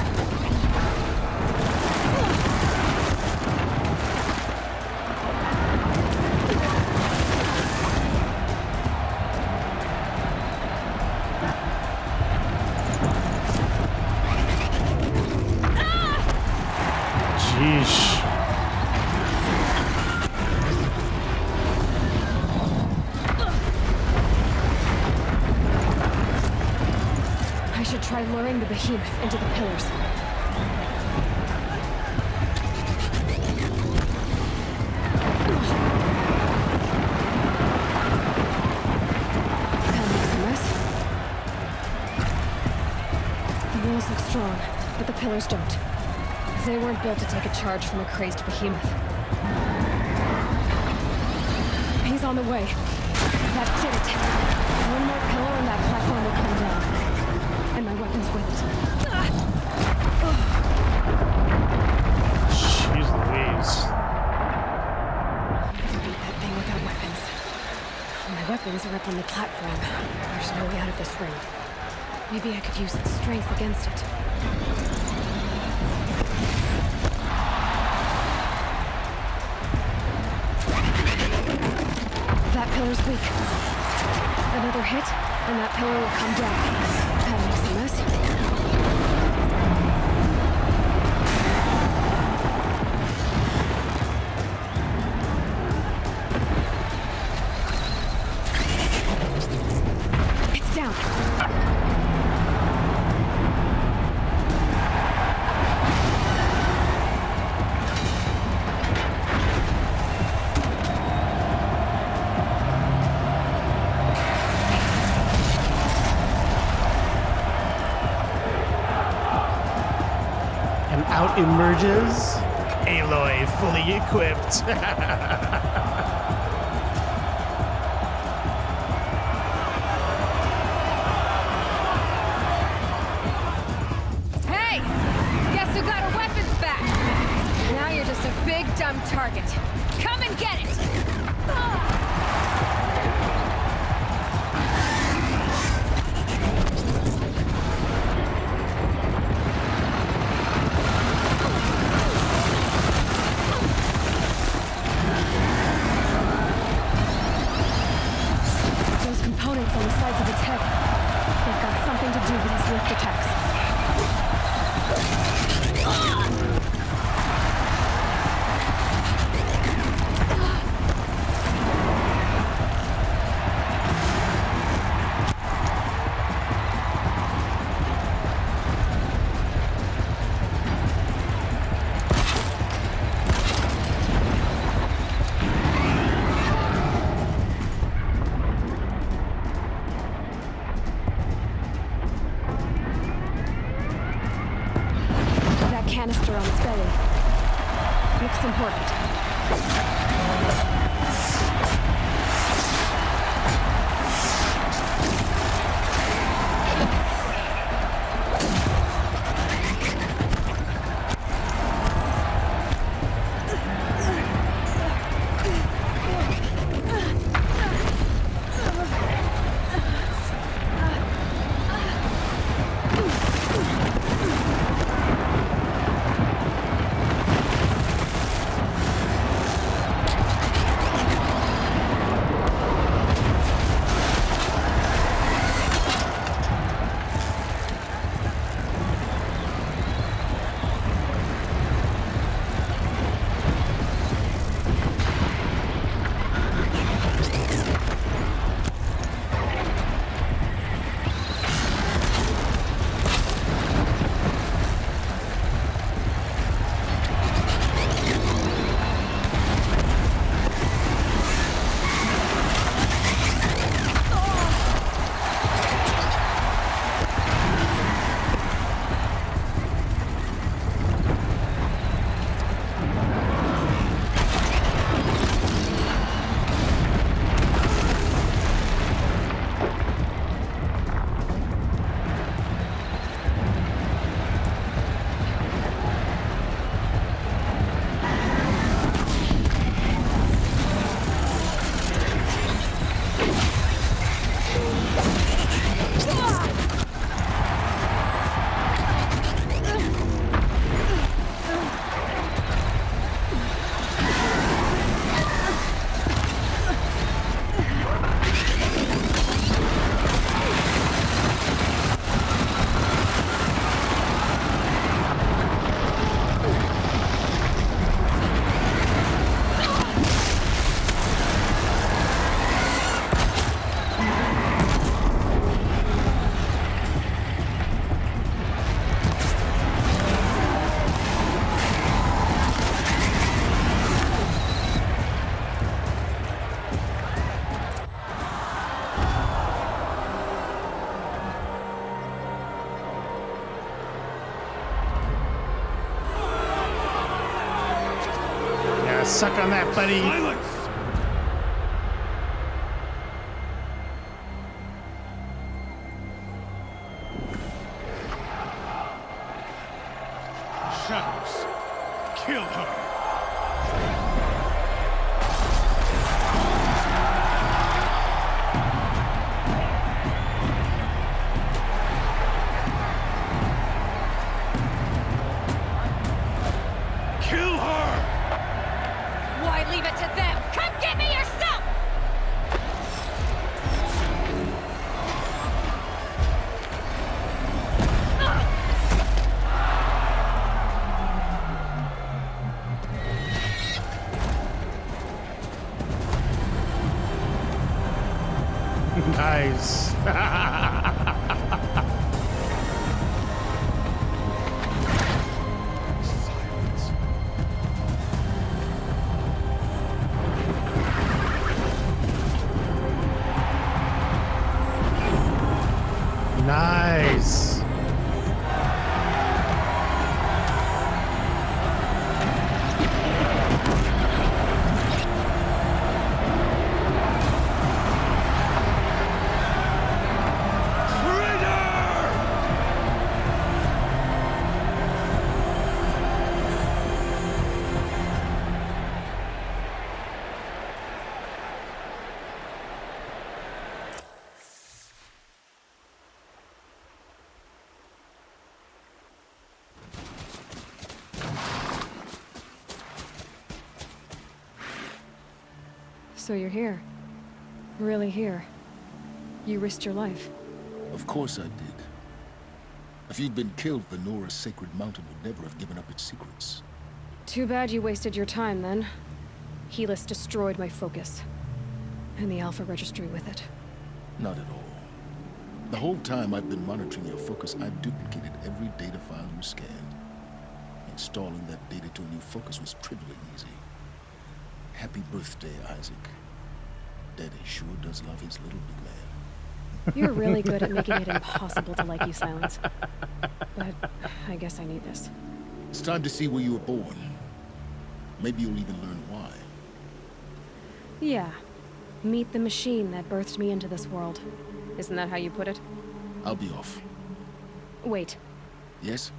Sheesh. I should try luring the behemoth into the pillars. That makes a mess. The walls look strong, but the pillars don't. They weren't built to take a charge from a crazed behemoth. He's on the way. That did it. One more pillar and that platform will come down. And my weapons with it. Jeez Louise. I'll never beat that thing without weapons. My weapons are up on the platform. There's no way out of this ring. Maybe I could use its strength against it. That pillar's weak. Another hit, and that pillar will come down. That makes a mess. It's down. Out emerges Aloy, fully equipped. Hey! Guess who got her weapons back? Now you're just a big, dumb target. Come and get it! Components on the sides of its head. They've got something to do with his lift attacks. canister on its belly. Looks important. Suck on that, buddy. Silence! Shadows, kill her! Kill her! Why leave it to them? Come get me yourself! Nice. Nice. So you're here. Really here. You risked your life. Of course I did. If you'd been killed, the Nora's sacred mountain would never have given up its secrets. Too bad you wasted your time, then. Helis destroyed my focus. And the Alpha Registry with it. Not at all. The whole time I've been monitoring your focus, I've duplicated every data file you scanned. Installing that data to a new focus was trivially easy. Happy birthday, Isaac. Daddy sure does love his little big man. You're really good at making it impossible to like you, Silence. But I guess I need this. It's time to see where you were born. Maybe you'll even learn why. Yeah. Meet the machine that birthed me into this world. Isn't that how you put it? I'll be off. Wait. Yes?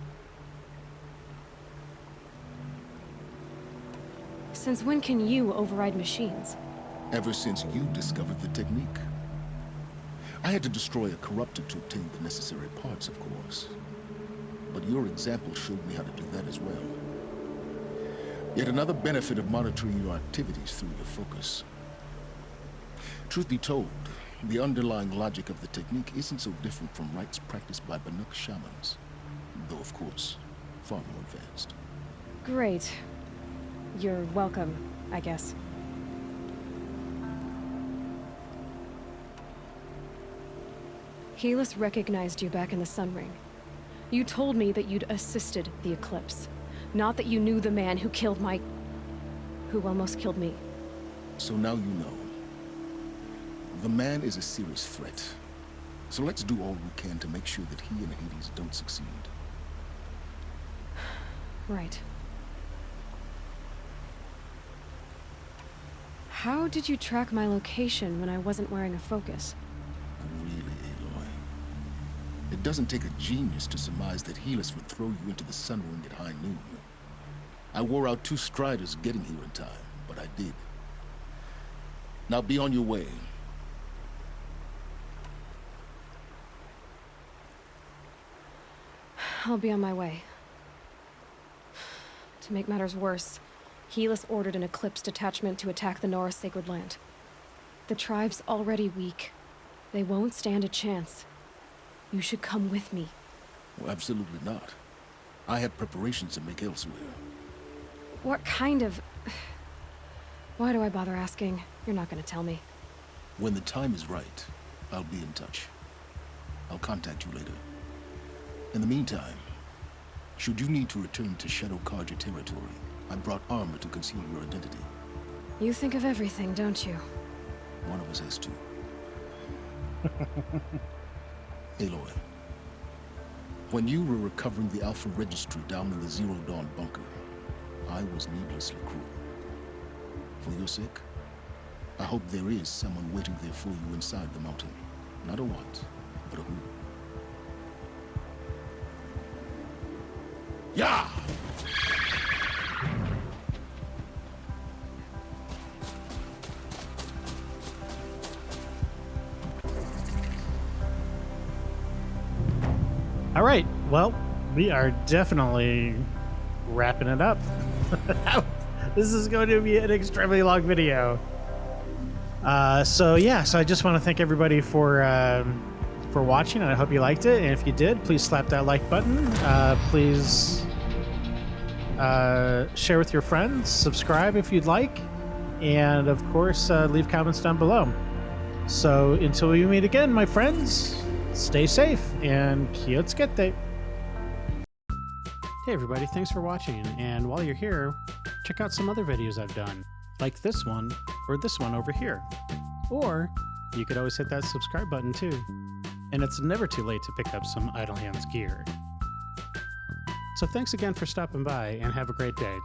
Since when can you override machines? Ever since you discovered the technique. I had to destroy a corruptor to obtain the necessary parts, of course. But your example showed me how to do that as well. Yet another benefit of monitoring your activities through your focus. Truth be told, the underlying logic of the technique isn't so different from rites practiced by Banuk shamans. Though, of course, far more advanced. Great. You're welcome, I guess. Helis recognized you back in the Sun Ring. You told me that you'd assisted the Eclipse. Not that you knew the man who killed who almost killed me. So now you know. The man is a serious threat. So let's do all we can to make sure that he and Hades don't succeed. Right. How did you track my location when I wasn't wearing a focus? Really, Aloy? It doesn't take a genius to surmise that Helis would throw you into the Sun Ring at high noon. I wore out 2 striders getting here in time, but I did. Now be on your way. I'll be on my way. To make matters worse, Helis ordered an Eclipse detachment to attack the Nora Sacred Land. The tribe's already weak. They won't stand a chance. You should come with me. Well, absolutely not. I have preparations to make elsewhere. What kind of... Why do I bother asking? You're not gonna tell me. When the time is right, I'll be in touch. I'll contact you later. In the meantime, should you need to return to Shadow Karja territory, I brought armor to conceal your identity. You think of everything, don't you? One of us has to. Aloy, when you were recovering the Alpha Registry down in the Zero Dawn bunker, I was needlessly cruel. For your sake, I hope there is someone waiting there for you inside the mountain. Not a what, but a who. Yeah! All right. Well, we are definitely wrapping it up. This is going to be an extremely long video. So I just want to thank everybody for watching, and I hope you liked it. And if you did, please slap that like button. Please share with your friends, subscribe if you'd like, and of course, leave comments down below. So until we meet again, my friends, stay safe and Kiyotsukete. Hey everybody, thanks for watching, and while you're here, check out some other videos I've done, like this one, or this one over here. Or, you could always hit that subscribe button too. And it's never too late to pick up some Idle Hands gear. So thanks again for stopping by, and have a great day.